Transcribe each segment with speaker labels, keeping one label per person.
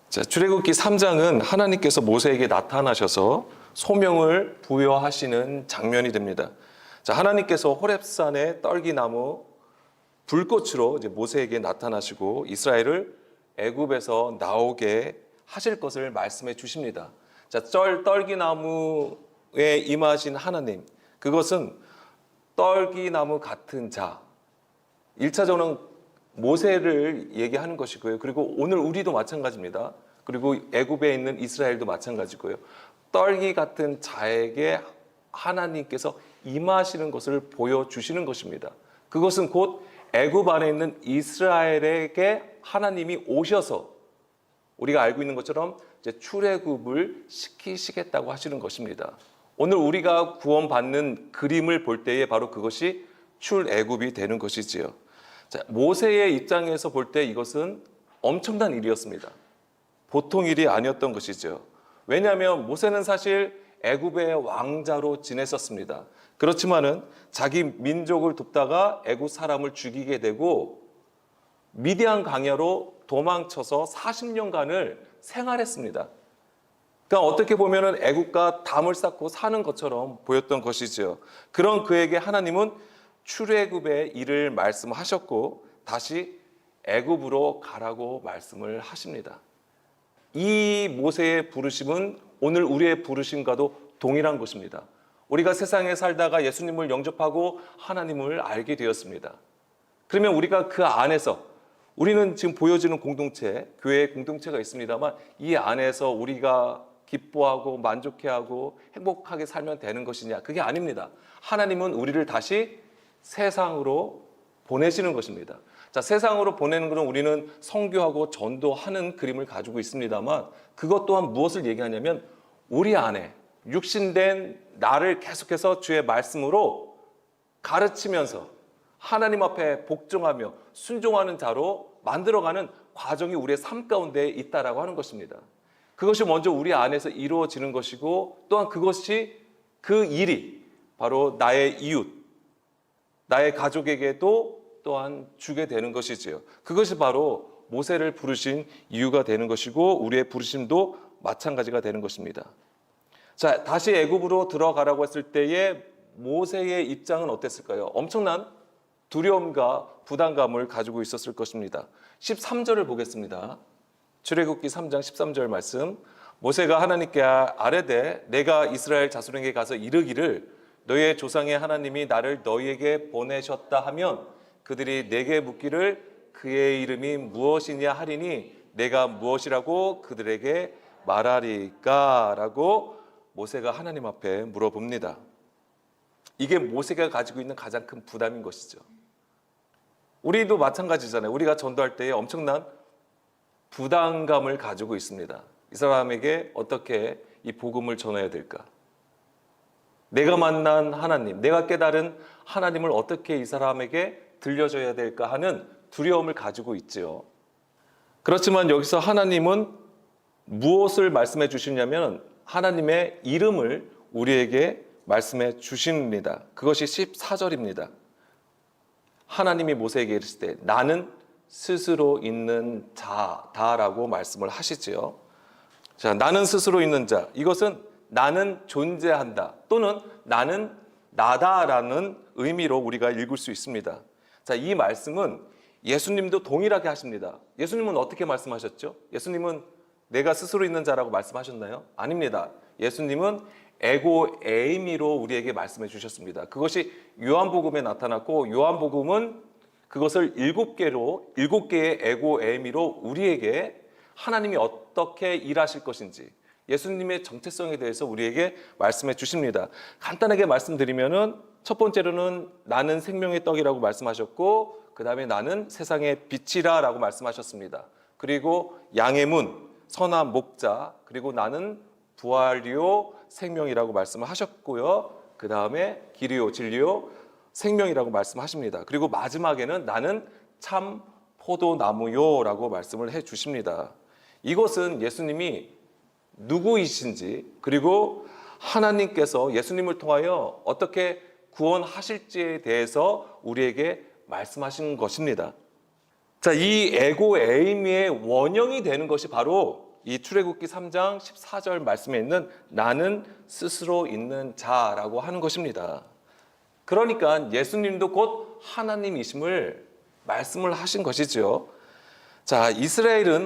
Speaker 1: 자, 출애굽기 3장은 하나님께서 모세에게 나타나셔서 소명을 부여하시는 장면이 됩니다. 자, 하나님께서 호렙산의 떨기나무 불꽃으로 이제 모세에게 나타나시고 이스라엘을 애굽에서 나오게 하실 것을 말씀해 주십니다. 자, 떨기나무에 임하신 하나님, 그것은 떨기나무 같은 자. 1차적으로는 모세를 얘기하는 것이고요. 그리고 오늘 우리도 마찬가지입니다. 그리고 애굽에 있는 이스라엘도 마찬가지고요. 떨기 같은 자에게 하나님께서 임하시는 것을 보여주시는 것입니다. 그것은 곧 애굽 안에 있는 이스라엘에게 하나님이 오셔서 우리가 알고 있는 것처럼 이제 출애굽을 시키시겠다고 하시는 것입니다. 오늘 우리가 구원받는 그림을 볼 때에 바로 그것이 출애굽이 되는 것이지요. 자, 모세의 입장에서 볼 때 이것은 엄청난 일이었습니다. 보통 일이 아니었던 것이죠. 왜냐하면 모세는 사실 애굽의 왕자로 지냈었습니다. 그렇지만은 자기 민족을 돕다가 애굽 사람을 죽이게 되고 미디안 광야로 도망쳐서 40년간을 생활했습니다. 그러니까 어떻게 보면은 애굽과 담을 쌓고 사는 것처럼 보였던 것이죠. 그런 그에게 하나님은 출애굽의 일을 말씀하셨고 다시 애굽으로 가라고 말씀을 하십니다. 이 모세의 부르심은 오늘 우리의 부르심과도 동일한 것입니다. 우리가 세상에 살다가 예수님을 영접하고 하나님을 알게 되었습니다. 그러면 우리가 그 안에서 우리는 지금 보여지는 공동체, 교회의 공동체가 있습니다만 이 안에서 우리가 기뻐하고 만족해하고 행복하게 살면 되는 것이냐? 그게 아닙니다. 하나님은 우리를 다시 세상으로 보내시는 것입니다. 자, 세상으로 보내는 것은 우리는 선교하고 전도하는 그림을 가지고 있습니다만 그것 또한 무엇을 얘기하냐면 우리 안에 육신된 나를 계속해서 주의 말씀으로 가르치면서 하나님 앞에 복종하며 순종하는 자로 만들어가는 과정이 우리의 삶 가운데 있다라고 하는 것입니다. 그것이 먼저 우리 안에서 이루어지는 것이고 또한 그것이 그 일이 바로 나의 이웃, 나의 가족에게도 또한 주게 되는 것이지요. 그것이 바로 모세를 부르신 이유가 되는 것이고 우리의 부르심도 마찬가지가 되는 것입니다. 자, 다시 애굽으로 들어가라고 했을 때에 모세의 입장은 어땠을까요? 엄청난 두려움과 부담감을 가지고 있었을 것입니다. 13절을 보겠습니다. 출애굽기 3장 13절 말씀. 모세가 하나님께 아뢰되 내가 이스라엘 자손에게 가서 이르기를 너희의 조상의 하나님이 나를 너희에게 보내셨다 하면 그들이 내게 묻기를 그의 이름이 무엇이냐 하리니 내가 무엇이라고 그들에게 말하리까? 라고 모세가 하나님 앞에 물어봅니다. 이게 모세가 가지고 있는 가장 큰 부담인 것이죠. 우리도 마찬가지잖아요. 우리가 전도할 때에 엄청난 부담감을 가지고 있습니다. 이 사람에게 어떻게 이 복음을 전해야 될까? 내가 만난 하나님, 내가 깨달은 하나님을 어떻게 이 사람에게 들려줘야 될까 하는 두려움을 가지고 있지요. 그렇지만 여기서 하나님은 무엇을 말씀해 주시냐면 하나님의 이름을 우리에게 말씀해 주십니다. 그것이 14절입니다. 하나님이 모세에게 이르실 때 나는 스스로 있는 자다라고 말씀을 하시지요. 자, 나는 스스로 있는 자. 이것은 나는 존재한다 또는 나는 나다라는 의미로 우리가 읽을 수 있습니다. 자, 이 말씀은 예수님도 동일하게 하십니다. 예수님은 어떻게 말씀하셨죠? 예수님은 내가 스스로 있는 자라고 말씀하셨나요? 아닙니다. 예수님은 에고 에이미로 우리에게 말씀해 주셨습니다. 그것이 요한복음에 나타났고 요한복음은 그것을 7개의 에고 에이미로 우리에게 하나님이 어떻게 일하실 것인지 예수님의 정체성에 대해서 우리에게 말씀해 주십니다. 간단하게 말씀드리면은 첫 번째로는 나는 생명의 떡이라고 말씀하셨고 그 다음에 나는 세상의 빛이라 라고 말씀하셨습니다. 그리고 양의 문, 선한 목자, 그리고 나는 부활이요 생명이라고 말씀을 하셨고요. 그 다음에 길이요 진리요 생명이라고 말씀하십니다. 그리고 마지막에는 나는 참 포도나무요 라고 말씀을 해 주십니다. 이것은 예수님이 누구이신지 그리고 하나님께서 예수님을 통하여 어떻게 구원하실지에 대해서 우리에게 말씀하신 것입니다. 자, 이 에고 에이미의 원형이 되는 것이 바로 이 출애굽기 3장 14절 말씀에 있는 나는 스스로 있는 자라고 하는 것입니다. 그러니까 예수님도 곧 하나님이심을 말씀을 하신 것이죠. 자,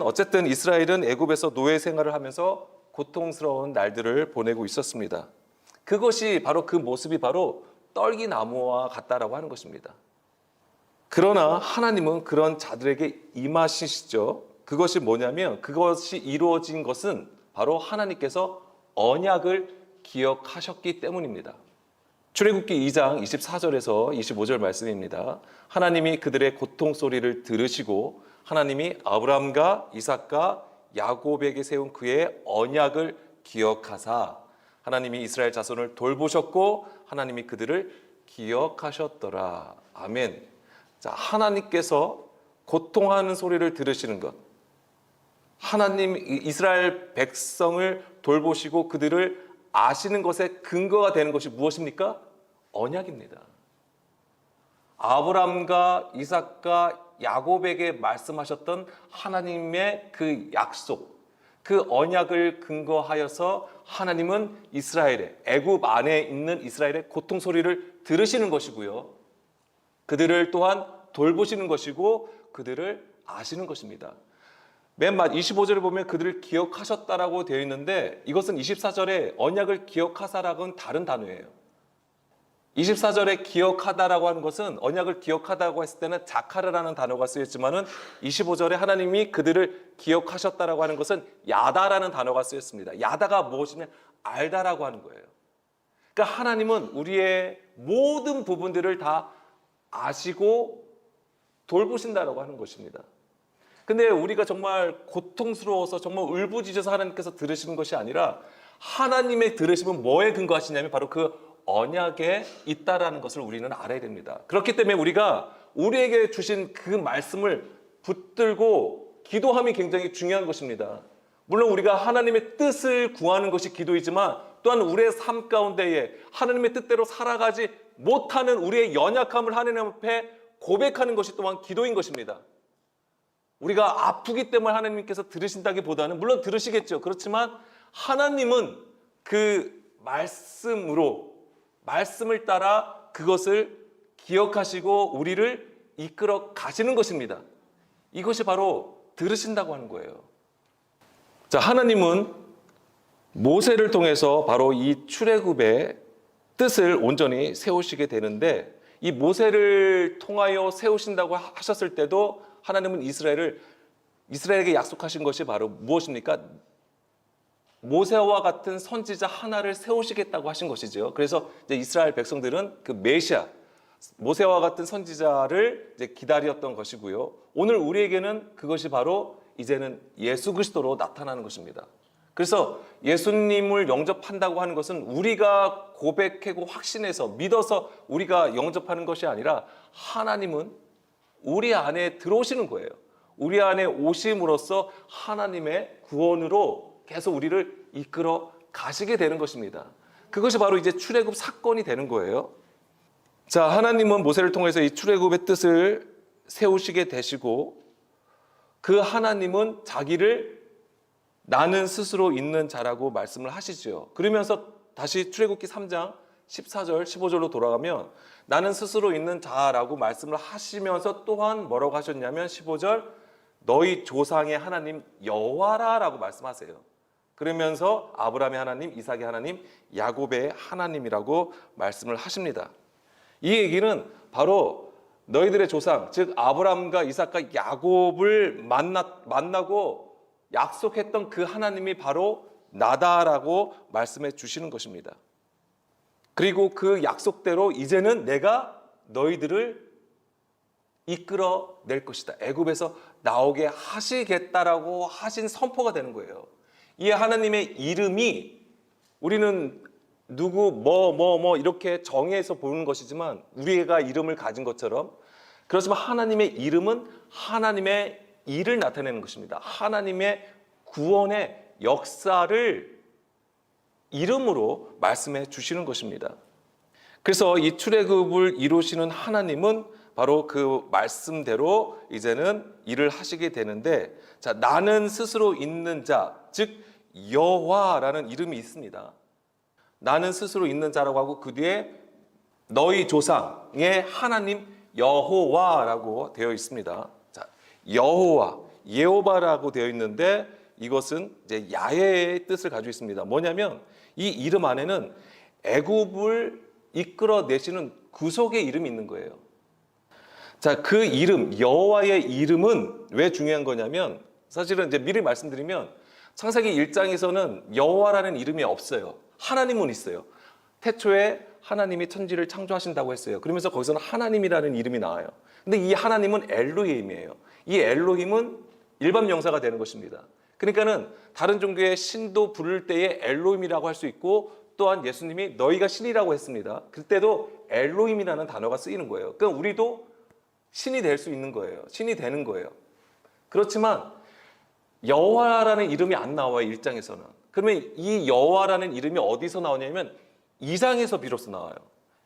Speaker 1: 어쨌든 이스라엘은 애굽에서 노예 생활을 하면서 고통스러운 날들을 보내고 있었습니다. 그것이 바로 그 모습이 바로 떨기나무와 같다라고 하는 것입니다. 그러나 하나님은 그런 자들에게 임하시죠. 그것이 뭐냐면 그것이 이루어진 것은 바로 하나님께서 언약을 기억하셨기 때문입니다. 출애굽기 2장 24절에서 25절 말씀입니다. 하나님이 그들의 고통 소리를 들으시고 하나님이 아브라함과 이삭과 야곱에게 세운 그의 언약을 기억하사 하나님이 이스라엘 자손을 돌보셨고 하나님이 그들을 기억하셨더라. 아멘. 자, 하나님께서 고통하는 소리를 들으시는 것, 하나님 이스라엘 백성을 돌보시고 그들을 아시는 것의 근거가 되는 것이 무엇입니까? 언약입니다. 아브라함과 이삭과 야곱에게 말씀하셨던 하나님의 그 약속, 그 언약을 근거하여서 하나님은 애굽 안에 있는 이스라엘의 고통 소리를 들으시는 것이고요. 그들을 또한 돌보시는 것이고 그들을 아시는 것입니다. 맨 말 25절에 보면 그들을 기억하셨다라고 되어 있는데 이것은 24절에 언약을 기억하사라고는 다른 단어예요. 24절에 기억하다라고 하는 것은 언약을 기억하다고 했을 때는 자카르라는 단어가 쓰였지만은 25절에 하나님이 그들을 기억하셨다라고 하는 것은 야다라는 단어가 쓰였습니다. 야다가 무엇이냐? 알다라고 하는 거예요. 그러니까 하나님은 우리의 모든 부분들을 다 아시고 돌보신다라고 하는 것입니다. 근데 우리가 정말 고통스러워서 정말 울부짖어서 하나님께서 들으시는 것이 아니라 하나님의 들으심은 뭐에 근거하시냐면 바로 그 언약에 있다라는 것을 우리는 알아야 됩니다. 그렇기 때문에 우리가 우리에게 주신 그 말씀을 붙들고 기도함이 굉장히 중요한 것입니다. 물론 우리가 하나님의 뜻을 구하는 것이 기도이지만 또한 우리의 삶 가운데에 하나님의 뜻대로 살아가지 못하는 우리의 연약함을 하나님 앞에 고백하는 것이 또한 기도인 것입니다. 우리가 아프기 때문에 하나님께서 들으신다기보다는 물론 들으시겠죠. 그렇지만 하나님은 그 말씀을 따라 그것을 기억하시고 우리를 이끌어 가시는 것입니다. 이것이 바로 들으신다고 하는 거예요. 자, 하나님은 모세를 통해서 바로 이 출애굽의 뜻을 온전히 세우시게 되는데 이 모세를 통하여 세우신다고 하셨을 때도 하나님은 이스라엘에게 약속하신 것이 바로 무엇입니까? 모세와 같은 선지자 하나를 세우시겠다고 하신 것이죠. 그래서 이제 이스라엘 백성들은 그 메시아, 모세와 같은 선지자를 이제 기다렸던 것이고요. 오늘 우리에게는 그것이 바로 이제는 예수 그리스도로 나타나는 것입니다. 그래서 예수님을 영접한다고 하는 것은 우리가 고백하고 확신해서 믿어서 우리가 영접하는 것이 아니라 하나님은 우리 안에 들어오시는 거예요. 우리 안에 오심으로써 하나님의 구원으로 계속 우리를 이끌어 가시게 되는 것입니다. 그것이 바로 이제 출애굽 사건이 되는 거예요. 자, 하나님은 모세를 통해서 이 출애굽의 뜻을 세우시게 되시고 그 하나님은 자기를 나는 스스로 있는 자라고 말씀을 하시죠. 그러면서 다시 출애굽기 3장 14절 15절로 돌아가면 나는 스스로 있는 자라고 말씀을 하시면서 또한 뭐라고 하셨냐면 15절 너희 조상의 하나님 여호와라라고 말씀하세요. 그러면서 아브라함의 하나님, 이삭의 하나님, 야곱의 하나님이라고 말씀을 하십니다. 이 얘기는 바로 너희들의 조상, 즉 아브라함과 이삭과 야곱을 만나고 약속했던 그 하나님이 바로 나다라고 말씀해 주시는 것입니다. 그리고 그 약속대로 이제는 내가 너희들을 이끌어 낼 것이다. 애굽에서 나오게 하시겠다라고 하신 선포가 되는 거예요. 이 하나님의 이름이 우리는 누구 뭐 이렇게 정해서 보는 것이지만 우리가 이름을 가진 것처럼 그렇지만 하나님의 이름은 하나님의 일을 나타내는 것입니다. 하나님의 구원의 역사를 이름으로 말씀해 주시는 것입니다. 그래서 이 출애굽을 이루시는 하나님은 바로 그 말씀대로 이제는 일을 하시게 되는데, 자, 나는 스스로 있는 자, 즉 여호와라는 이름이 있습니다. 나는 스스로 있는 자라고 하고 그 뒤에 너희 조상의 하나님 여호와라고 되어 있습니다. 자, 여호와, 예호바라고 되어 있는데 이것은 이제 야훼의 뜻을 가지고 있습니다. 뭐냐면 이 이름 안에는 애굽을 이끌어내시는 구속의 이름이 있는 거예요. 자, 그 이름, 여호와의 이름은 왜 중요한 거냐면, 사실은 이제 미리 말씀드리면 창세기 1장에서는 여호와라는 이름이 없어요. 하나님은 있어요. 태초에 하나님이 천지를 창조하신다고 했어요. 그러면서 거기서는 하나님이라는 이름이 나와요. 근데 이 하나님은 엘로힘이에요. 이 엘로힘은 일반 명사가 되는 것입니다. 그러니까는 다른 종교의 신도 부를 때에 엘로힘이라고 할 수 있고, 또한 예수님이 너희가 신이라고 했습니다. 그때도 엘로힘이라는 단어가 쓰이는 거예요. 그러니까 우리도 신이 될 수 있는 거예요. 신이 되는 거예요. 그렇지만 여호와라는 이름이 안 나와요, 1장에서는. 그러면 이 여호와라는 이름이 어디서 나오냐면 2장에서 비로소 나와요.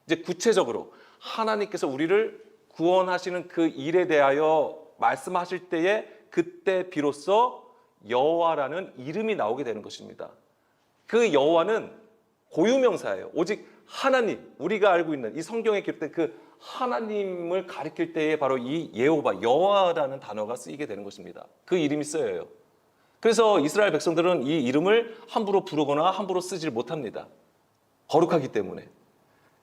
Speaker 1: 이제 구체적으로 하나님께서 우리를 구원하시는 그 일에 대하여 말씀하실 때에 그때 비로소 여호와라는 이름이 나오게 되는 것입니다. 그 여호와는 고유명사예요. 오직 하나님, 우리가 알고 있는 이 성경에 기록된 그 하나님을 가리킬 때에 바로 이 예호바, 여호와라는 단어가 쓰이게 되는 것입니다. 그 이름이 쓰여요. 그래서 이스라엘 백성들은 이 이름을 함부로 부르거나 함부로 쓰질 못합니다. 거룩하기 때문에.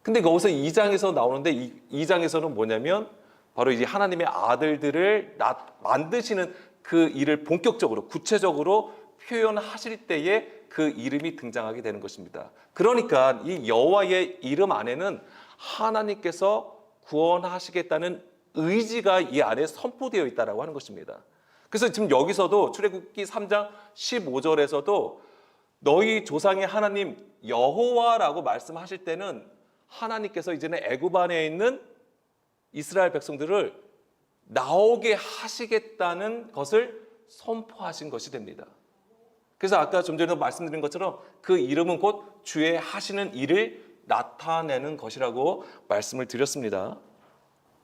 Speaker 1: 근데 거기서 2장에서 나오는데 이 2장에서는 뭐냐면 바로 이제 하나님의 아들들을 만드시는 그 일을 본격적으로 구체적으로 표현하실 때에 그 이름이 등장하게 되는 것입니다. 그러니까 이 여호와의 이름 안에는 하나님께서 구원하시겠다는 의지가 이 안에 선포되어 있다라고 하는 것입니다. 그래서 지금 여기서도 출애굽기 3장 15절에서도 너희 조상의 하나님 여호와라고 말씀하실 때는 하나님께서 이제는 애굽 안에 있는 이스라엘 백성들을 나오게 하시겠다는 것을 선포하신 것이 됩니다. 그래서 아까 좀 전에 말씀드린 것처럼 그 이름은 곧 주의 하시는 일을 나타내는 것이라고 말씀을 드렸습니다.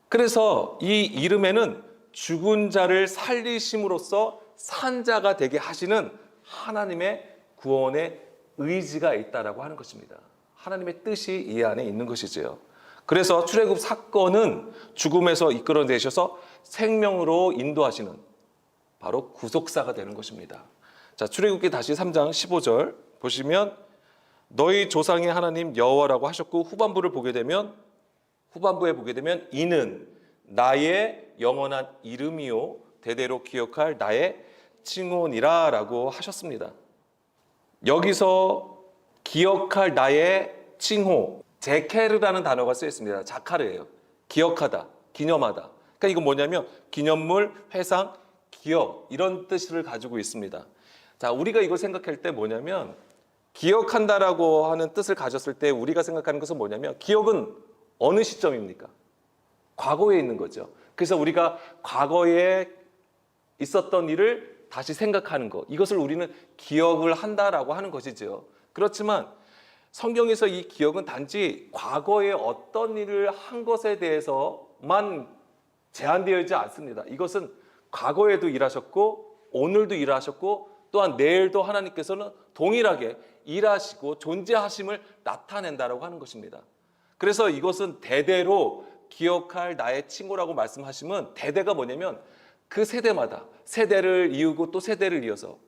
Speaker 1: 그래서 이 이름에는 죽은 자를 살리심으로써 산 자가 되게 하시는 하나님의 구원의 의지가 있다라고 하는 것입니다. 하나님의 뜻이 이 안에 있는 것이지요. 그래서 출애굽 사건은 죽음에서 이끌어내셔서 생명으로 인도하시는 바로 구속사가 되는 것입니다. 자, 출애굽기 다시 3장 15절 보시면 너희 조상의 하나님 여호와라고 하셨고 후반부에 보게 되면 이는 나의 영원한 이름이요 대대로 기억할 나의 칭호니라 라고 하셨습니다. 여기서 기억할 나의 칭호, 제케르라는 단어가 쓰였습니다. 자카르예요. 기억하다, 기념하다. 그러니까 이건 뭐냐면 기념물, 회상, 기억 이런 뜻을 가지고 있습니다. 자, 우리가 이걸 생각할 때 뭐냐면 기억한다라고 하는 뜻을 가졌을 때 우리가 생각하는 것은 뭐냐면 기억은 어느 시점입니까? 과거에 있는 거죠. 그래서 우리가 과거에 있었던 일을 다시 생각하는 것, 이것을 우리는 기억을 한다라고 하는 것이죠. 그렇지만 성경에서 이 기억은 단지 과거에 어떤 일을 한 것에 대해서만 제한되어 있지 않습니다. 이것은 과거에도 일하셨고 오늘도 일하셨고 또한 내일도 하나님께서는 동일하게 일하시고 존재하심을 나타낸다라고 하는 것입니다. 그래서 이것은 대대로 기억할 나의 칭호라고 말씀하시면 대대가 뭐냐면 그 세대마다 세대를 이루고 또 세대를 이어서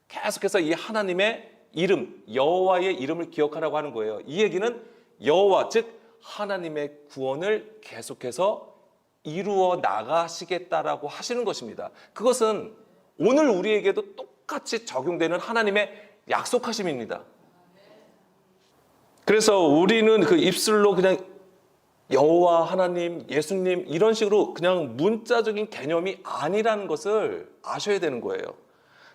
Speaker 1: 계속해서 이 하나님의 이름, 여호와의 이름을 기억하라고 하는 거예요. 이 얘기는 여호와 즉 하나님의 구원을 계속해서 이루어 나가시겠다라고 하시는 것입니다. 그것은 오늘 우리에게도 똑같이 적용되는 하나님의 약속하심입니다. 그래서 우리는 그 입술로 그냥 여호와, 하나님, 예수님 이런 식으로 그냥 문자적인 개념이 아니라는 것을 아셔야 되는 거예요.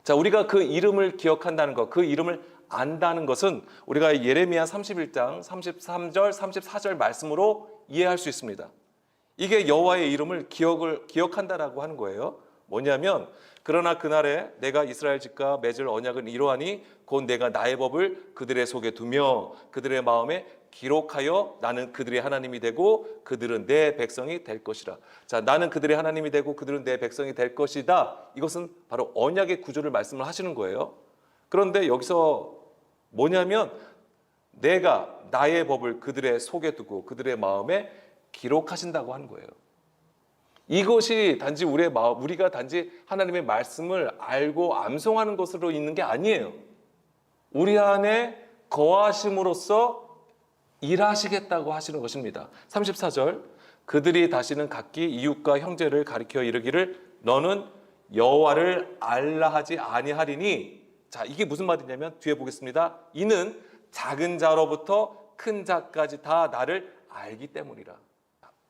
Speaker 1: 자, 우리가 그 이름을 기억한다는 것, 그 이름을 안다는 것은 우리가 예레미야 31장 33절, 34절 말씀으로 이해할 수 있습니다. 이게 여호와의 이름을 기억한다라고 하는 거예요. 뭐냐면 그러나 그날에 내가 이스라엘 집과 맺을 언약은 이러하니 곧 내가 나의 법을 그들의 속에 두며 그들의 마음에 기록하여 나는 그들의 하나님이 되고 그들은 내 백성이 될 것이라. 자, 나는 그들의 하나님이 되고 그들은 내 백성이 될 것이다. 이것은 바로 언약의 구조를 말씀을 하시는 거예요. 그런데 여기서 뭐냐면 내가 나의 법을 그들의 속에 두고 그들의 마음에 기록하신다고 하는 거예요. 이것이 단지 우리의 마음, 우리가 단지 하나님의 말씀을 알고 암송하는 것으로 있는 게 아니에요. 우리 안에 거하심으로써 일하시겠다고 하시는 것입니다. 34절, 그들이 다시는 각기 이웃과 형제를 가리켜 이르기를 너는 여호와를 알라 하지 아니하리니. 자, 이게 무슨 말이냐면 뒤에 보겠습니다. 이는 작은 자로부터 큰 자까지 다 나를 알기 때문이라.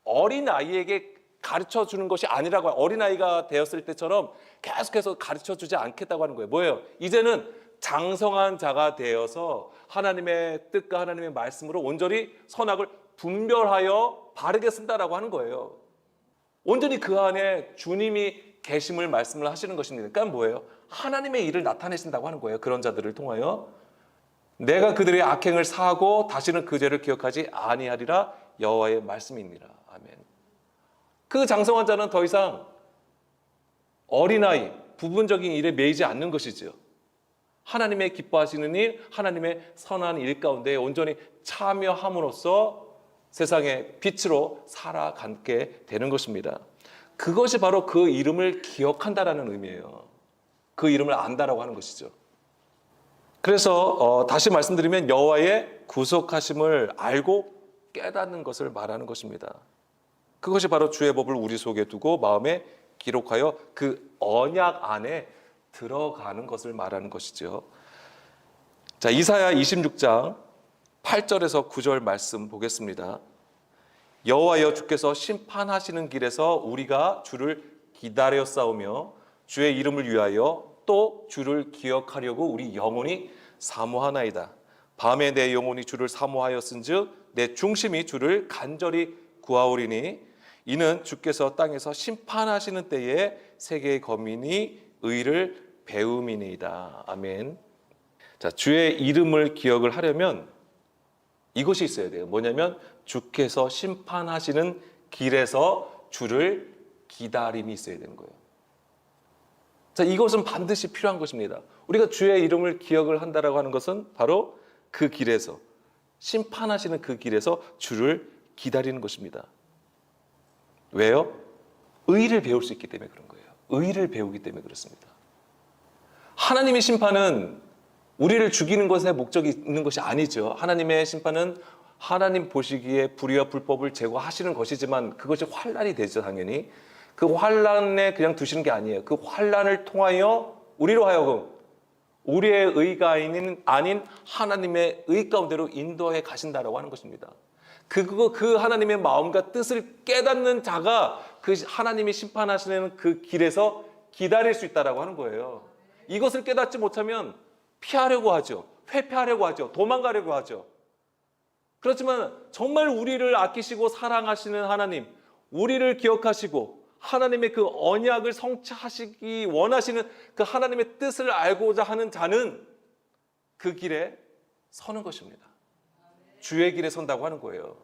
Speaker 1: 어린 아이에게 가르쳐 주는 것이 아니라고, 어린아이가 되었을 때처럼 계속해서 가르쳐 주지 않겠다고 하는 거예요. 뭐예요? 이제는 장성한 자가 되어서 하나님의 뜻과 하나님의 말씀으로 온전히 선악을 분별하여 바르게 쓴다라고 하는 거예요. 온전히 그 안에 주님이 계심을 말씀을 하시는 것입니다. 그러니까 뭐예요? 하나님의 일을 나타내신다고 하는 거예요. 그런 자들을 통하여 내가 그들의 악행을 사하고 다시는 그 죄를 기억하지 아니하리라 여호와의 말씀이니라. 아멘. 그 장성한 자는 더 이상 어린아이, 부분적인 일에 매이지 않는 것이죠. 하나님의 기뻐하시는 일, 하나님의 선한 일 가운데 온전히 참여함으로써 세상의 빛으로 살아가게 되는 것입니다. 그것이 바로 그 이름을 기억한다라는 의미예요. 그 이름을 안다라고 하는 것이죠. 그래서 다시 말씀드리면 여호와의 구속하심을 알고 깨닫는 것을 말하는 것입니다. 그것이 바로 주의 법을 우리 속에 두고 마음에 기록하여 그 언약 안에 들어가는 것을 말하는 것이죠. 자, 이사야 26장 8절에서 9절 말씀 보겠습니다. 여호와여 주께서 심판하시는 길에서 우리가 주를 기다려 싸우며 주의 이름을 위하여 또 주를 기억하려고 우리 영혼이 사모하나이다. 밤에 내 영혼이 주를 사모하였은즉 내 중심이 주를 간절히 구하오리니 이는 주께서 땅에서 심판하시는 때에 세계의 거민이 의를 배움이니이다. 아멘. 자, 주의 이름을 기억을 하려면 이것이 있어야 돼요. 뭐냐면 주께서 심판하시는 길에서 주를 기다림이 있어야 되는 거예요. 자, 이것은 반드시 필요한 것입니다. 우리가 주의 이름을 기억을 한다라고 하는 것은 바로 그 길에서, 심판하시는 그 길에서 주를 기다리는 것입니다. 왜요? 의를 배울 수 있기 때문에 그런 거예요. 의를 배우기 때문에 그렇습니다. 하나님의 심판은 우리를 죽이는 것에 목적이 있는 것이 아니죠. 하나님의 심판은 하나님 보시기에 불의와 불법을 제거하시는 것이지만 그것이 환난이 되죠, 당연히. 그 환난에 그냥 두시는 게 아니에요. 그 환난을 통하여 우리로 하여금 우리의 의가 아닌 하나님의 의 가운데로 인도해 가신다라고 하는 것입니다. 그 하나님의 마음과 뜻을 깨닫는 자가 그 하나님이 심판하시는 그 길에서 기다릴 수 있다라고 하는 거예요. 이것을 깨닫지 못하면 피하려고 하죠. 회피하려고 하죠. 도망가려고 하죠. 그렇지만 정말 우리를 아끼시고 사랑하시는 하나님, 우리를 기억하시고 하나님의 그 언약을 성취하시기 원하시는 그 하나님의 뜻을 알고자 하는 자는 그 길에 서는 것입니다. 주의 길에 선다고 하는 거예요.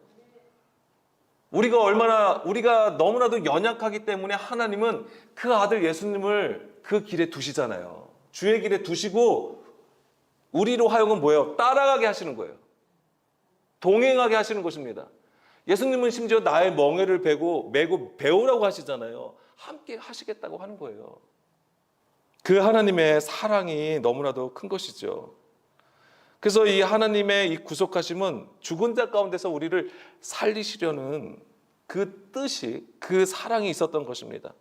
Speaker 1: 우리가 너무나도 연약하기 때문에 하나님은 그 아들 예수님을 그 길에 두시잖아요. 주의 길에 두시고 우리로 하여금 뭐예요? 따라가게 하시는 거예요. 동행하게 하시는 것입니다. 예수님은 심지어 나의 멍에를 메고 배우라고 하시잖아요. 함께 하시겠다고 하는 거예요. 그 하나님의 사랑이 너무나도 큰 것이죠. 그래서 이 하나님의 이 구속하심은 죽은 자 가운데서 우리를 살리시려는 그 뜻이, 그 사랑이 있었던 것입니다.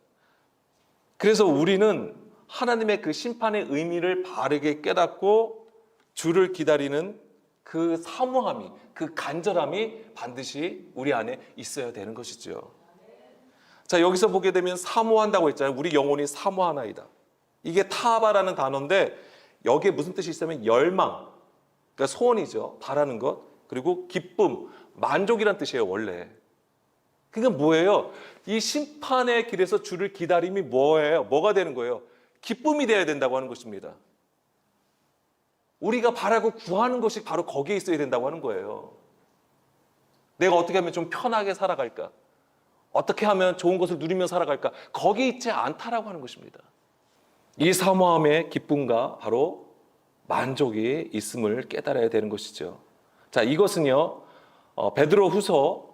Speaker 1: 그래서 우리는 하나님의 그 심판의 의미를 바르게 깨닫고 주를 기다리는 그 사모함이, 그 간절함이 반드시 우리 안에 있어야 되는 것이죠. 자, 여기서 보게 되면 사모한다고 했잖아요. 우리 영혼이 사모하나이다. 이게 타바라는 단어인데 여기에 무슨 뜻이 있으면 열망, 그러니까 소원이죠. 바라는 것. 그리고 기쁨, 만족이란 뜻이에요, 원래. 그러니까 뭐예요? 이 심판의 길에서 주를 기다림이 뭐예요? 뭐가 되는 거예요? 기쁨이 되어야 된다고 하는 것입니다. 우리가 바라고 구하는 것이 바로 거기에 있어야 된다고 하는 거예요. 내가 어떻게 하면 좀 편하게 살아갈까? 어떻게 하면 좋은 것을 누리며 살아갈까? 거기 있지 않다라고 하는 것입니다. 이 사모함의 기쁨과 바로 만족이 있음을 깨달아야 되는 것이죠. 자, 이것은요, 베드로후서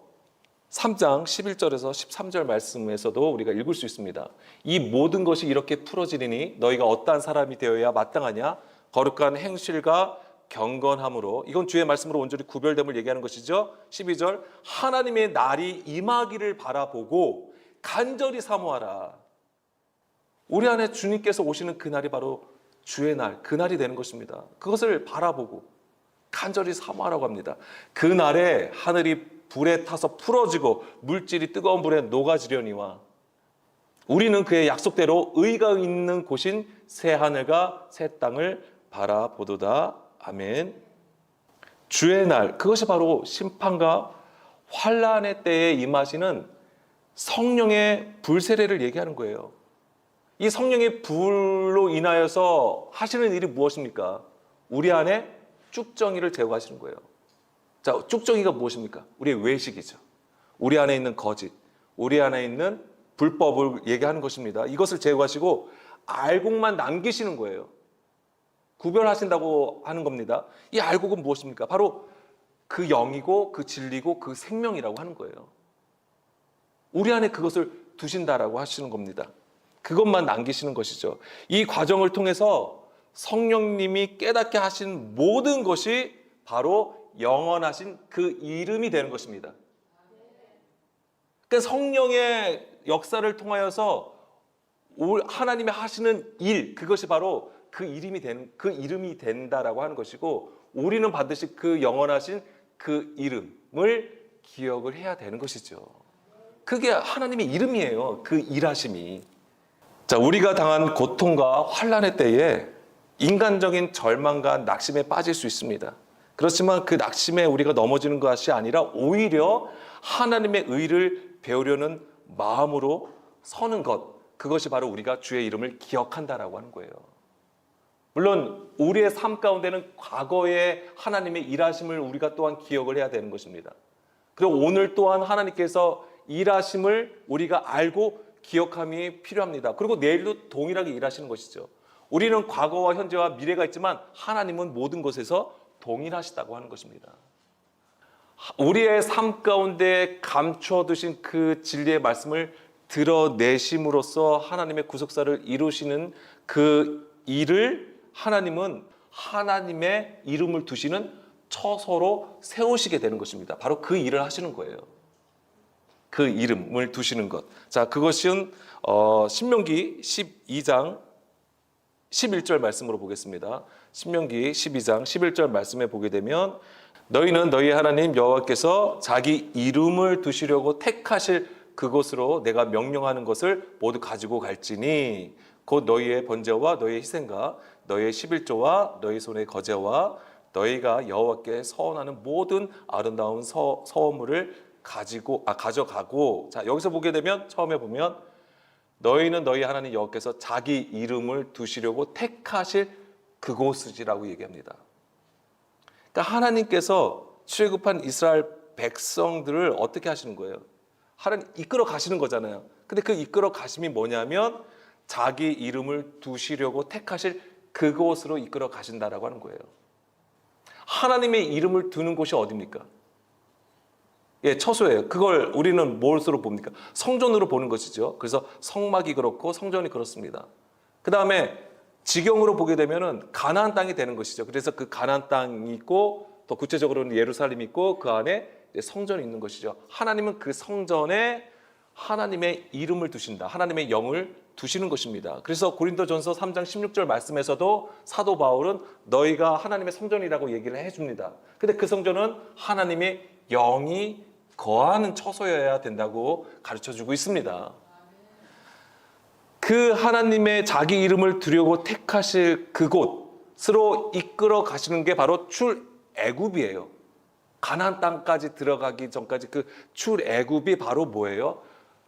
Speaker 1: 3장 11절에서 13절 말씀에서도 우리가 읽을 수 있습니다. 이 모든 것이 이렇게 풀어지리니 너희가 어떠한 사람이 되어야 마땅하냐? 거룩한 행실과 경건함으로, 이건 주의 말씀으로 온전히 구별됨을 얘기하는 것이죠. 12절, 하나님의 날이 임하기를 바라보고 간절히 사모하라. 우리 안에 주님께서 오시는 그날이 바로 주의 날, 그날이 되는 것입니다. 그것을 바라보고 간절히 사모하라고 합니다. 그날에 하늘이 불에 타서 풀어지고 물질이 뜨거운 불에 녹아지려니와 우리는 그의 약속대로 의가 있는 곳인 새 하늘과 새 땅을 바라보도다. 아멘. 주의 날, 그것이 바로 심판과 환란의 때에 임하시는 성령의 불세례를 얘기하는 거예요. 이 성령의 불로 인하여서 하시는 일이 무엇입니까? 우리 안에 쭉정이를 제거하시는 거예요. 자, 쭉정이가 무엇입니까? 우리의 외식이죠. 우리 안에 있는 거짓, 우리 안에 있는 불법을 얘기하는 것입니다. 이것을 제거하시고 알곡만 남기시는 거예요. 구별하신다고 하는 겁니다. 이 알곡은 무엇입니까? 바로 그 영이고 그 진리고 그 생명이라고 하는 거예요. 우리 안에 그것을 두신다라고 하시는 겁니다. 그것만 남기시는 것이죠. 이 과정을 통해서 성령님이 깨닫게 하신 모든 것이 바로 영원하신 그 이름이 되는 것입니다. 그러니까 성령의 역사를 통하여서 하나님이 하시는 일, 그것이 바로 그 이름이 된다라고 하는 것이고, 우리는 반드시 그 영원하신 그 이름을 기억을 해야 되는 것이죠. 그게 하나님의 이름이에요. 그 일하심이. 자, 우리가 당한 고통과 환난의 때에 인간적인 절망과 낙심에 빠질 수 있습니다. 그렇지만 그 낙심에 우리가 넘어지는 것이 아니라 오히려 하나님의 의를 배우려는 마음으로 서는 것, 그것이 바로 우리가 주의 이름을 기억한다라고 하는 거예요. 물론 우리의 삶 가운데는 과거의 하나님의 일하심을 우리가 또한 기억을 해야 되는 것입니다. 그리고 오늘 또한 하나님께서 일하심을 우리가 알고 기억함이 필요합니다. 그리고 내일도 동일하게 일하시는 것이죠. 우리는 과거와 현재와 미래가 있지만 하나님은 모든 것에서 동일하시다고 하는 것입니다. 우리의 삶 가운데 감춰두신 그 진리의 말씀을 드러내심으로써 하나님의 구속사를 이루시는 그 일을 하나님은 하나님의 이름을 두시는 처소로 세우시게 되는 것입니다. 바로 그 일을 하시는 거예요. 그 이름을 두시는 것. 자, 그것은 신명기 12장 11절 말씀으로 보겠습니다. 신명기 12장 11절 말씀에 보게 되면 너희는 너희 하나님 여호와께서 자기 이름을 두시려고 택하실 그곳으로 내가 명령하는 것을 모두 가지고 갈지니 곧 너희의 번제와 너희의 희생과 너희의 11조와 너희 손의 거제와 너희가 여호와께 서원하는 모든 아름다운 서원물을 가져가고. 자, 여기서 보게 되면 처음에 보면 너희는 너희 하나님 여호와께서 자기 이름을 두시려고 택하실 그곳이라고 얘기합니다. 그러니까 하나님께서 출애굽한 이스라엘 백성들을 어떻게 하시는 거예요? 하나님 이끌어 가시는 거잖아요. 근데 그 이끌어 가심이 뭐냐면 자기 이름을 두시려고 택하실 그곳으로 이끌어 가신다라고 하는 거예요. 하나님의 이름을 두는 곳이 어디입니까? 예, 처소예요. 그걸 우리는 무엇으로 봅니까? 성전으로 보는 것이죠. 그래서 성막이 그렇고 성전이 그렇습니다. 그 다음에 지경으로 보게 되면은 가나안 땅이 되는 것이죠. 그래서 그 가나안 땅이 있고 더 구체적으로는 예루살렘이 있고 그 안에 성전이 있는 것이죠. 하나님은 그 성전에 하나님의 이름을 두신다. 하나님의 영을 두시는 것입니다. 그래서 고린도전서 3장 16절 말씀에서도 사도 바울은 너희가 하나님의 성전이라고 얘기를 해줍니다. 근데 그 성전은 하나님의 영이 거하는 처소여야 된다고 가르쳐주고 있습니다. 그 하나님의 자기 이름을 두려고 택하실 그곳으로 이끌어 가시는 게 바로 출애굽이에요. 가나안 땅까지 들어가기 전까지 그 출애굽이 바로 뭐예요?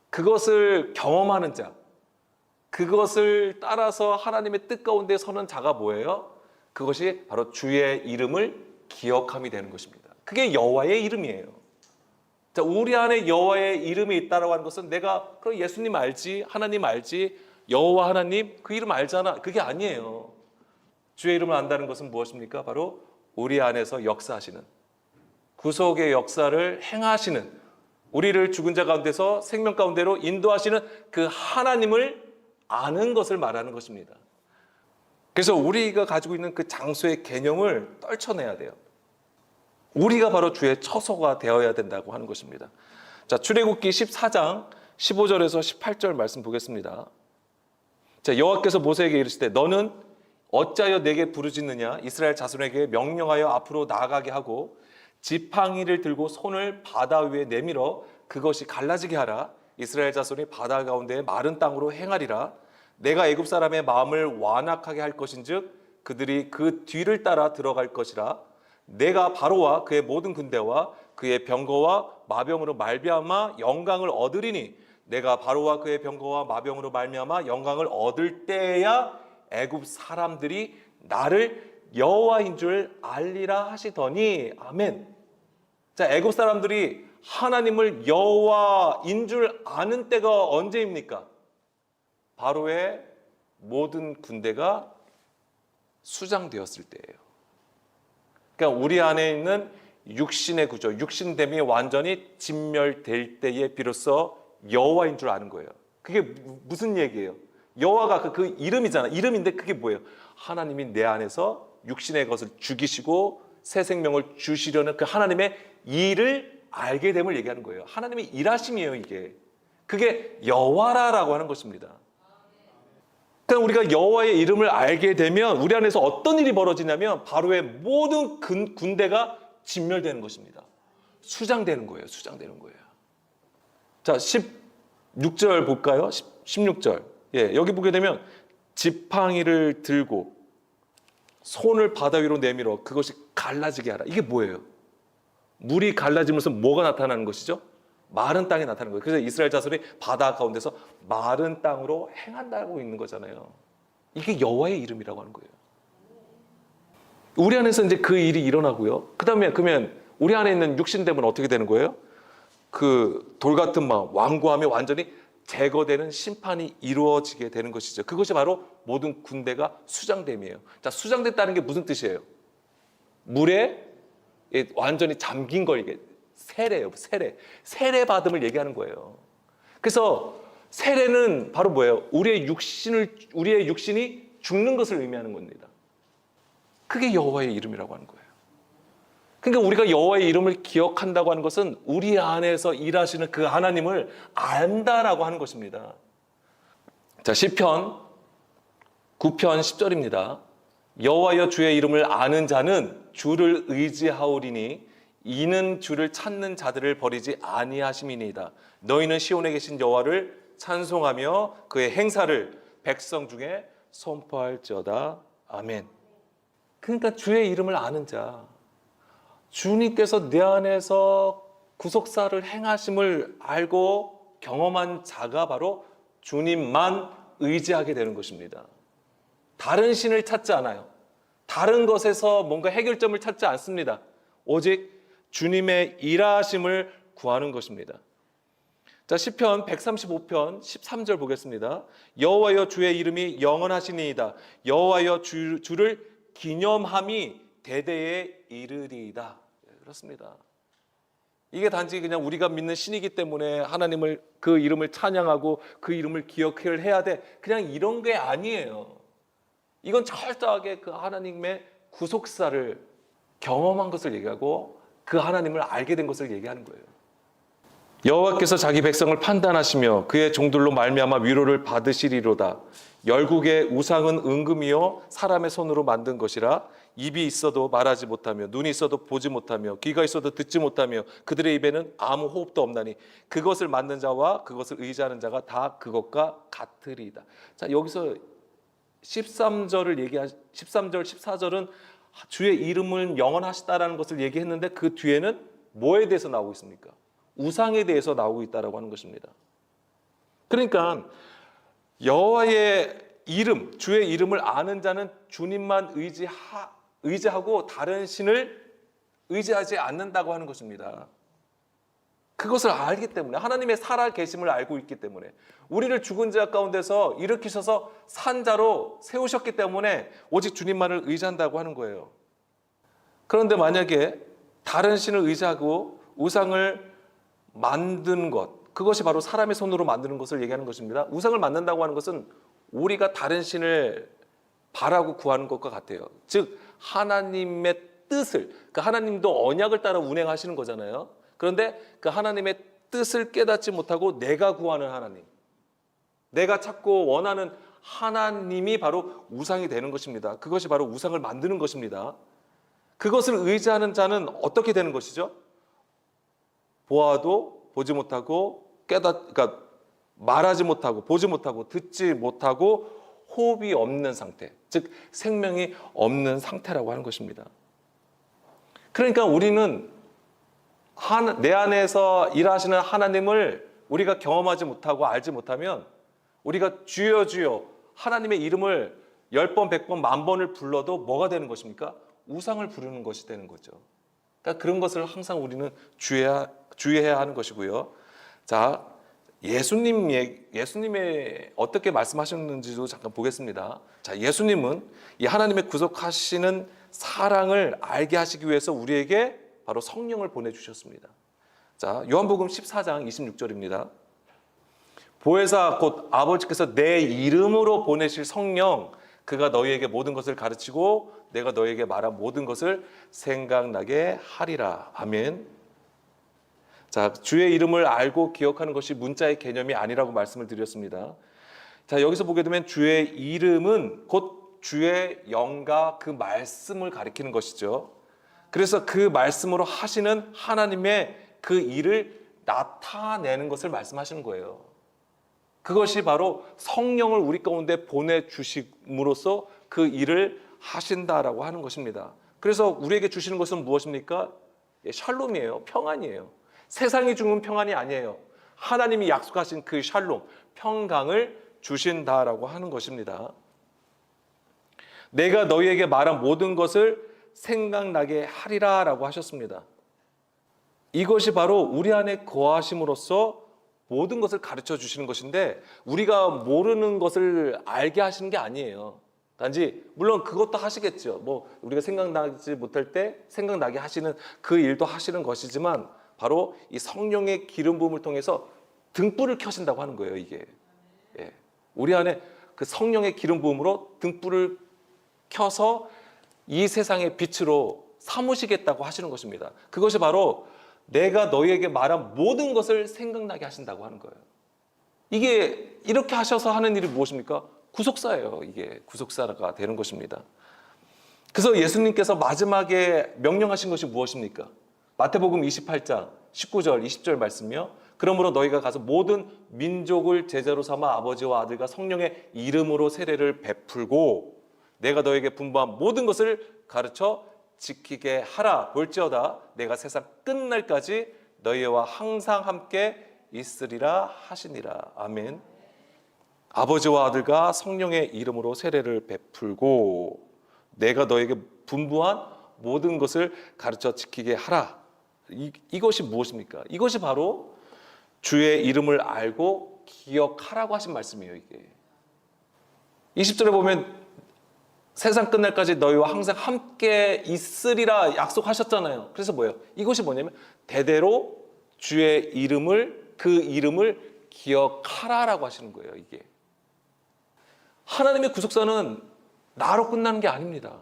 Speaker 1: 그것을 경험하는 자, 그것을 따라서 하나님의 뜻 가운데 서는 자가 뭐예요? 그것이 바로 주의 이름을 기억함이 되는 것입니다. 그게 여호와의 이름이에요. 자, 우리 안에 여호와의 이름이 있다라고 하는 것은 내가 그럼 예수님 알지, 하나님 알지, 여호와 하나님 그 이름 알잖아. 그게 아니에요. 주의 이름을 안다는 것은 무엇입니까? 바로 우리 안에서 역사하시는, 구속의 역사를 행하시는, 우리를 죽은 자 가운데서 생명 가운데로 인도하시는 그 하나님을 아는 것을 말하는 것입니다. 그래서 우리가 가지고 있는 그 장소의 개념을 떨쳐내야 돼요. 우리가 바로 주의 처소가 되어야 된다고 하는 것입니다. 자, 출애굽기 14장 15절에서 18절 말씀 보겠습니다. 자, 여호와께서 모세에게 이르시되 너는 어찌하여 내게 부르짖느냐? 이스라엘 자손에게 명령하여 앞으로 나아가게 하고 지팡이를 들고 손을 바다 위에 내밀어 그것이 갈라지게 하라. 이스라엘 자손이 바다 가운데 마른 땅으로 행하리라. 내가 애굽 사람의 마음을 완악하게 할 것인즉 그들이 그 뒤를 따라 들어갈 것이라. 내가 바로와 그의 모든 군대와 그의 병거와 마병으로 말미암아 영광을 얻으리니 내가 바로와 그의 병거와 마병으로 말미암아 영광을 얻을 때야 애굽 사람들이 나를 여호와인 줄 알리라 하시더니. 아멘. 자, 애굽 사람들이 하나님을 여호와인 줄 아는 때가 언제입니까? 바로의 모든 군대가 수장되었을 때예요. 그러니까 우리 안에 있는 육신의 구조, 육신됨이 완전히 진멸될 때에 비로소 여호와인 줄 아는 거예요. 그게 무슨 얘기예요? 여호와가 그 이름이잖아. 이름인데 그게 뭐예요? 하나님이 내 안에서 육신의 것을 죽이시고 새 생명을 주시려는 그 하나님의 일을 알게 됨을 얘기하는 거예요. 하나님의 일하심이에요, 이게. 그게 여호와라고 하는 것입니다. 그러니까 우리가 여호와의 이름을 알게 되면 우리 안에서 어떤 일이 벌어지냐면 바로의 모든 군대가 진멸되는 것입니다. 수장되는 거예요. 수장되는 거예요. 자, 16절 볼까요? 16절. 예, 여기 보게 되면 지팡이를 들고 손을 바다 위로 내밀어 그것이 갈라지게 하라. 이게 뭐예요? 물이 갈라지면서 뭐가 나타나는 것이죠? 마른 땅에 나타나는 거예요. 그래서 이스라엘 자손이 바다 가운데서 마른 땅으로 행한다고 있는 거잖아요. 이게 여호와의 이름이라고 하는 거예요. 우리 안에서 이제 그 일이 일어나고요. 그다음에 그러면 우리 안에 있는 육신됨은 어떻게 되는 거예요? 그 돌 같은 마음, 완고함이 완전히 제거되는 심판이 이루어지게 되는 것이죠. 그것이 바로 모든 군대가 수장됨이에요. 자, 수장됐다는 게 무슨 뜻이에요? 물에 완전히 잠긴 걸 이게 세례예요. 세례 받음을 얘기하는 거예요. 그래서 세례는 바로 뭐예요? 우리의 육신이 죽는 것을 의미하는 겁니다. 그게 여호와의 이름이라고 하는 거예요. 그러니까 우리가 여호와의 이름을 기억한다고 하는 것은 우리 안에서 일하시는 그 하나님을 안다라고 하는 것입니다. 자, 시편 9편 10절입니다. 여호와여 주의 이름을 아는 자는 주를 의지하오리니 이는 주를 찾는 자들을 버리지 아니하심이니이다. 너희는 시온에 계신 여호와를 찬송하며 그의 행사를 백성 중에 선포할지어다. 아멘. 그러니까 주의 이름을 아는 자, 주님께서 내 안에서 구속사를 행하심을 알고 경험한 자가 바로 주님만 의지하게 되는 것입니다. 다른 신을 찾지 않아요. 다른 것에서 뭔가 해결점을 찾지 않습니다. 오직 주님의 일하심을 구하는 것입니다. 자, 시편 135편 13절 보겠습니다. 여호와여 주의 이름이 영원하시니이다. 여호와여 주를 기념함이 대대에 이르리이다. 그렇습니다. 이게 단지 그냥 우리가 믿는 신이기 때문에 하나님을 그 이름을 찬양하고 그 이름을 기억해야 돼. 그냥 이런 게 아니에요. 이건 철저하게 그 하나님의 구속사를 경험한 것을 얘기하고 그 하나님을 알게 된 것을 얘기하는 거예요. 여호와께서 자기 백성을 판단하시며 그의 종들로 말미암아 위로를 받으시리로다. 열국의 우상은 은금이요 사람의 손으로 만든 것이라. 입이 있어도 말하지 못하며 눈이 있어도 보지 못하며 귀가 있어도 듣지 못하며 그들의 입에는 아무 호흡도 없나니 그것을 만든 자와 그것을 의지하는 자가 다 그것과 같으리이다. 자, 여기서 13절, 14절은 주의 이름은 영원하시다라는 것을 얘기했는데 그 뒤에는 뭐에 대해서 나오고 있습니까? 우상에 대해서 나오고 있다라고 하는 것입니다. 그러니까 여호와의 이름, 주의 이름을 아는 자는 주님만 의지하고 다른 신을 의지하지 않는다고 하는 것입니다. 그것을 알기 때문에, 하나님의 살아 계심을 알고 있기 때문에, 우리를 죽은 자 가운데서 일으키셔서 산 자로 세우셨기 때문에 오직 주님만을 의지한다고 하는 거예요. 그런데 만약에 다른 신을 의지하고 우상을 만든 것, 그것이 바로 사람의 손으로 만드는 것을 얘기하는 것입니다. 우상을 만든다고 하는 것은 우리가 다른 신을 바라고 구하는 것과 같아요. 즉 하나님의 뜻을, 그 하나님도 언약을 따라 운행하시는 거잖아요. 그런데 그 하나님의 뜻을 깨닫지 못하고 내가 구하는 하나님, 내가 찾고 원하는 하나님이 바로 우상이 되는 것입니다. 그것이 바로 우상을 만드는 것입니다. 그것을 의지하는 자는 어떻게 되는 것이죠? 보아도 보지 못하고 그러니까 말하지 못하고 보지 못하고 듣지 못하고 호흡이 없는 상태, 즉 생명이 없는 상태라고 하는 것입니다. 그러니까 우리는 내 안에서 일하시는 하나님을 우리가 경험하지 못하고 알지 못하면 우리가 주여 주여 하나님의 이름을 10번, 100번, 10,000번을 불러도 뭐가 되는 것입니까? 우상을 부르는 것이 되는 거죠. 그러니까 그런 것을 항상 우리는 주의해야 하는 것이고요. 자, 예수님의 어떻게 말씀하셨는지도 잠깐 보겠습니다. 자, 예수님은 이 하나님의 구속하시는 사랑을 알게 하시기 위해서 우리에게 바로 성령을 보내주셨습니다. 자, 요한복음 14장 26절입니다. 보혜사 곧 아버지께서 내 이름으로 보내실 성령, 그가 너희에게 모든 것을 가르치고 내가 너희에게 말한 모든 것을 생각나게 하리라. 아멘. 자, 주의 이름을 알고 기억하는 것이 문자의 개념이 아니라고 말씀을 드렸습니다. 자, 여기서 보게 되면 주의 이름은 곧 주의 영과 그 말씀을 가리키는 것이죠. 그래서 그 말씀으로 하시는 하나님의 그 일을 나타내는 것을 말씀하시는 거예요. 그것이 바로 성령을 우리 가운데 보내주심으로써 그 일을 하신다라고 하는 것입니다. 그래서 우리에게 주시는 것은 무엇입니까? 샬롬이에요. 평안이에요. 세상이 주는 평안이 아니에요. 하나님이 약속하신 그 샬롬, 평강을 주신다라고 하는 것입니다. 내가 너희에게 말한 모든 것을 생각나게 하리라 라고 하셨습니다. 이것이 바로 우리 안에 거하심으로써 모든 것을 가르쳐 주시는 것인데 우리가 모르는 것을 알게 하시는 게 아니에요. 단지 물론 그것도 하시겠죠. 뭐 우리가 생각나지 못할 때 생각나게 하시는 그 일도 하시는 것이지만 바로 이 성령의 기름 부음을 통해서 등불을 켜신다고 하는 거예요. 이게 우리 안에 그 성령의 기름 부음으로 등불을 켜서 이 세상의 빛으로 삼으시겠다고 하시는 것입니다. 그것이 바로 내가 너희에게 말한 모든 것을 생각나게 하신다고 하는 거예요. 이게 이렇게 하셔서 하는 일이 무엇입니까? 구속사예요. 이게 구속사가 되는 것입니다. 그래서 예수님께서 마지막에 명령하신 것이 무엇입니까? 마태복음 28장 19절 20절 말씀이요. 그러므로 너희가 가서 모든 민족을 제자로 삼아 아버지와 아들과 성령의 이름으로 세례를 베풀고 내가 너에게 분부한 모든 것을 가르쳐 지키게 하라. 볼지어다 내가 세상 끝날까지 너희와 항상 함께 있으리라 하시니라. 아멘. 아버지와 아들과 성령의 이름으로 세례를 베풀고 내가 너에게 분부한 모든 것을 가르쳐 지키게 하라. 이것이 무엇입니까? 이것이 바로 주의 이름을 알고 기억하라고 하신 말씀이에요. 이게 20절에 보면 세상 끝날까지 너희와 항상 함께 있으리라 약속하셨잖아요. 그래서 뭐예요? 이것이 뭐냐면 대대로 주의 이름을, 그 이름을 기억하라라고 하시는 거예요. 이게 하나님의 구속사는 나로 끝나는 게 아닙니다.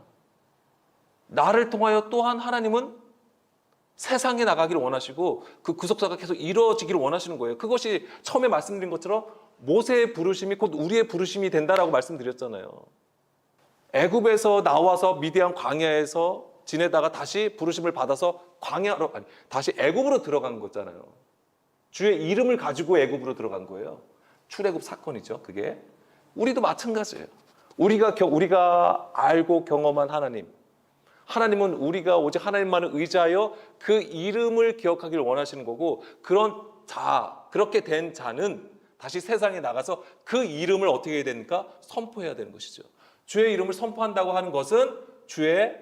Speaker 1: 나를 통하여 또한 하나님은 세상에 나가기를 원하시고 그 구속사가 계속 이루어지기를 원하시는 거예요. 그것이 처음에 말씀드린 것처럼 모세의 부르심이 곧 우리의 부르심이 된다라고 말씀드렸잖아요. 애굽에서 나와서 미디안 광야에서 지내다가 다시 부르심을 받아서 다시 애굽으로 들어간 거잖아요. 주의 이름을 가지고 애굽으로 들어간 거예요. 출애굽 사건이죠. 그게 우리도 마찬가지예요. 우리가 알고 경험한 하나님은 우리가 오직 하나님만을 의지하여 그 이름을 기억하기를 원하시는 거고 그렇게 된 자는 다시 세상에 나가서 그 이름을 어떻게 해야 됩니까? 선포해야 되는 것이죠. 주의 이름을 선포한다고 하는 것은 주의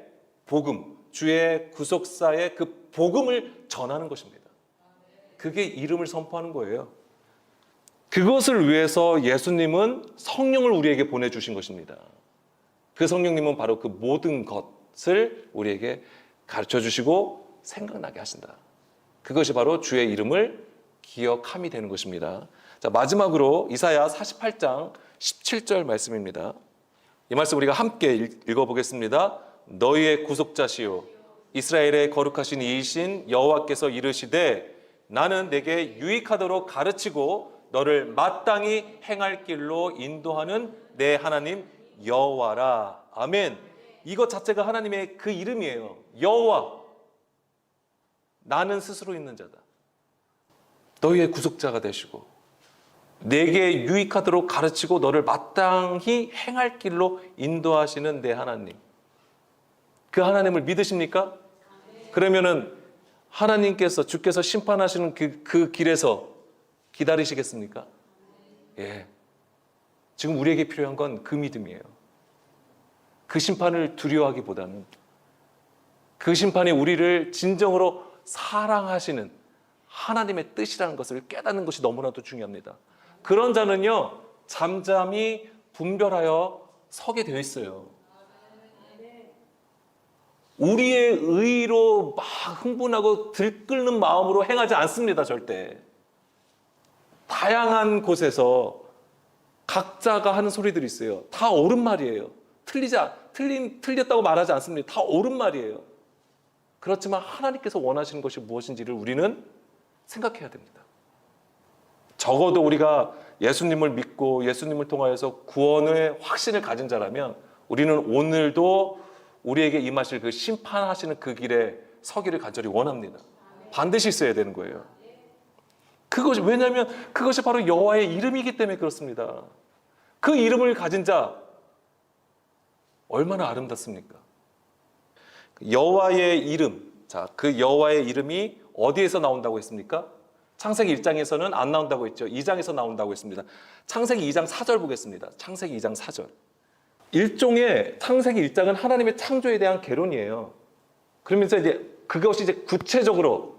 Speaker 1: 복음, 주의 구속사의 그 복음을 전하는 것입니다. 그게 이름을 선포하는 거예요. 그것을 위해서 예수님은 성령을 우리에게 보내주신 것입니다. 그 성령님은 바로 그 모든 것을 우리에게 가르쳐 주시고 생각나게 하신다. 그것이 바로 주의 이름을 기억함이 되는 것입니다. 자, 마지막으로 이사야 48장 17절 말씀입니다. 이 말씀 우리가 함께 읽어보겠습니다. 너희의 구속자시요 이스라엘의 거룩하신 이이신 여호와께서 이르시되 나는 내게 유익하도록 가르치고 너를 마땅히 행할 길로 인도하는 내 하나님 여호와라. 아멘. 이것 자체가 하나님의 그 이름이에요. 여호와. 나는 스스로 있는 자다. 너희의 구속자가 되시고 내게 유익하도록 가르치고 너를 마땅히 행할 길로 인도하시는 내 하나님. 그 하나님을 믿으십니까? 그러면은 하나님께서 주께서 심판하시는 그 길에서 기다리시겠습니까? 예. 지금 우리에게 필요한 건 그 믿음이에요. 그 심판을 두려워하기보다는 그 심판이 우리를 진정으로 사랑하시는 하나님의 뜻이라는 것을 깨닫는 것이 너무나도 중요합니다. 그런 자는요, 잠잠히 분별하여 서게 되어 있어요. 우리의 의로 막 흥분하고 들끓는 마음으로 행하지 않습니다, 절대. 다양한 곳에서 각자가 하는 소리들이 있어요. 다 옳은 말이에요. 틀렸다고 말하지 않습니다. 다 옳은 말이에요. 그렇지만 하나님께서 원하시는 것이 무엇인지를 우리는 생각해야 됩니다. 적어도 우리가 예수님을 믿고 예수님을 통하여서 구원의 확신을 가진 자라면 우리는 오늘도 우리에게 임하실 그 심판하시는 그 길에 서기를 간절히 원합니다. 반드시 있어야 되는 거예요. 왜냐하면 그것이 바로 여호와의 이름이기 때문에 그렇습니다. 그 이름을 가진 자 얼마나 아름답습니까? 여호와의 이름, 자, 그 여호와의 이름이 어디에서 나온다고 했습니까? 창세기 1장에서는 안 나온다고 했죠. 2장에서 나온다고 했습니다. 창세기 2장 4절 보겠습니다. 창세기 2장 4절. 일종의 창세기 1장은 하나님의 창조에 대한 개론이에요. 그러면서 이제 그것이 이제 구체적으로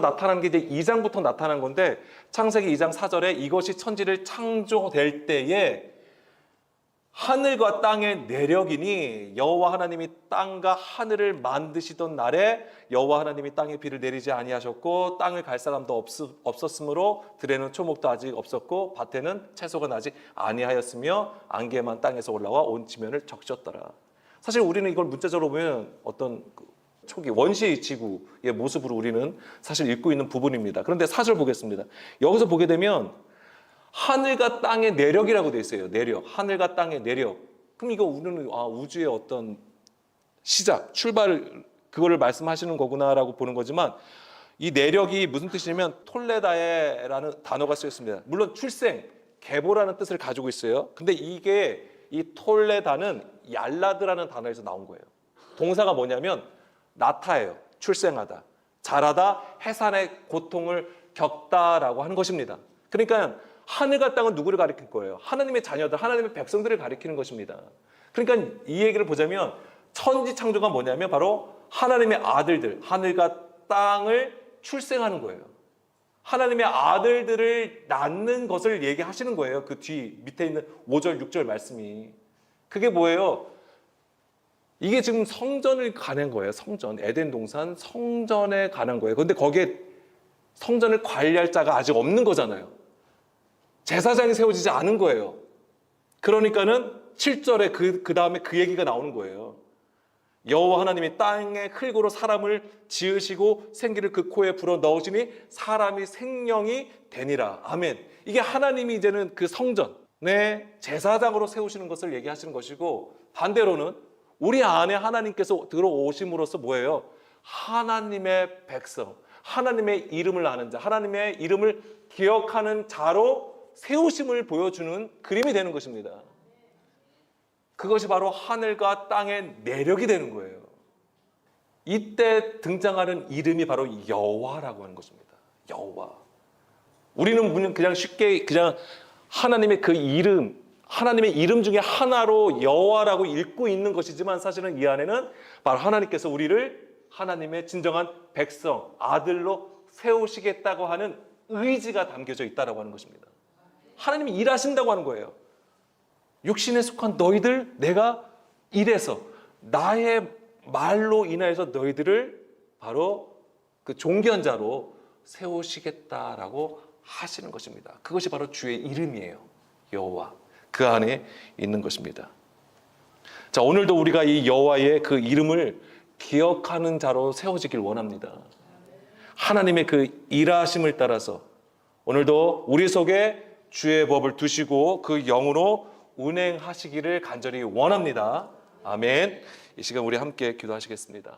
Speaker 1: 나타나는 게 이제 2장부터 나타난 건데 창세기 2장 4절에 이것이 천지를 창조될 때에 하늘과 땅의 내력이니 여호와 하나님이 땅과 하늘을 만드시던 날에 여호와 하나님이 땅에 비를 내리지 아니하셨고 땅을 갈 사람도 없었으므로 들에는 초목도 아직 없었고 밭에는 채소가 나지 아니하였으며 안개만 땅에서 올라와 온 지면을 적셨더라. 사실 우리는 이걸 문자적으로 보면 어떤 초기 원시 지구의 모습으로 우리는 사실 읽고 있는 부분입니다. 그런데 4절 보겠습니다. 여기서 보게 되면 하늘과 땅의 내력이라고 되어 있어요. 내력, 하늘과 땅의 내력. 그럼 이거 우리는 우주의 어떤 시작, 출발 그거를 말씀하시는 거구나라고 보는 거지만 이 내력이 무슨 뜻이냐면 톨레다에라는 단어가 쓰여 있습니다. 물론 출생, 계보라는 뜻을 가지고 있어요. 근데 이게 이 톨레다는 얄라드라는 단어에서 나온 거예요. 동사가 뭐냐면 나타예요. 출생하다, 자라다, 해산의 고통을 겪다라고 하는 것입니다. 그러니까 하늘과 땅은 누구를 가리킬 거예요? 하나님의 자녀들, 하나님의 백성들을 가리키는 것입니다. 그러니까 이 얘기를 보자면 천지 창조가 뭐냐면 바로 하나님의 아들들, 하늘과 땅을 출생하는 거예요. 하나님의 아들들을 낳는 것을 얘기하시는 거예요. 그 뒤 밑에 있는 5절, 6절 말씀이. 그게 뭐예요? 이게 지금 성전을 가는 거예요. 성전, 에덴 동산 성전에 가는 거예요. 그런데 거기에 성전을 관리할 자가 아직 없는 거잖아요. 제사장이 세워지지 않은 거예요. 그러니까는 7절에 그 다음에 그 얘기가 나오는 거예요. 여호와 하나님이 땅의 흙으로 사람을 지으시고 생기를 그 코에 불어 넣으시니 사람이 생명이 되니라. 아멘. 이게 하나님이 이제는 그 성전의 제사장으로 세우시는 것을 얘기하시는 것이고, 반대로는 우리 안에 하나님께서 들어오심으로써 뭐예요? 하나님의 백성, 하나님의 이름을 아는 자, 하나님의 이름을 기억하는 자로 세우심을 보여주는 그림이 되는 것입니다. 그것이 바로 하늘과 땅의 내력이 되는 거예요. 이때 등장하는 이름이 바로 여호와라고 하는 것입니다. 여호와. 우리는 그냥 쉽게 그냥 하나님의 그 이름, 하나님의 이름 중에 하나로 여호와라고 읽고 있는 것이지만 사실은 이 안에는 바로 하나님께서 우리를 하나님의 진정한 백성, 아들로 세우시겠다고 하는 의지가 담겨져 있다라고 하는 것입니다. 하나님이 일하신다고 하는 거예요. 육신에 속한 너희들, 내가 일해서 나의 말로 인하여서 너희들을 바로 그 종견자로 세우시겠다라고 하시는 것입니다. 그것이 바로 주의 이름이에요. 여호와. 그 안에 있는 것입니다. 자, 오늘도 우리가 이 여호와의 그 이름을 기억하는 자로 세워지길 원합니다. 하나님의 그 일하심을 따라서 오늘도 우리 속에 주의 법을 두시고 그 영으로 운행하시기를 간절히 원합니다. 아멘. 이 시간 우리 함께 기도하시겠습니다.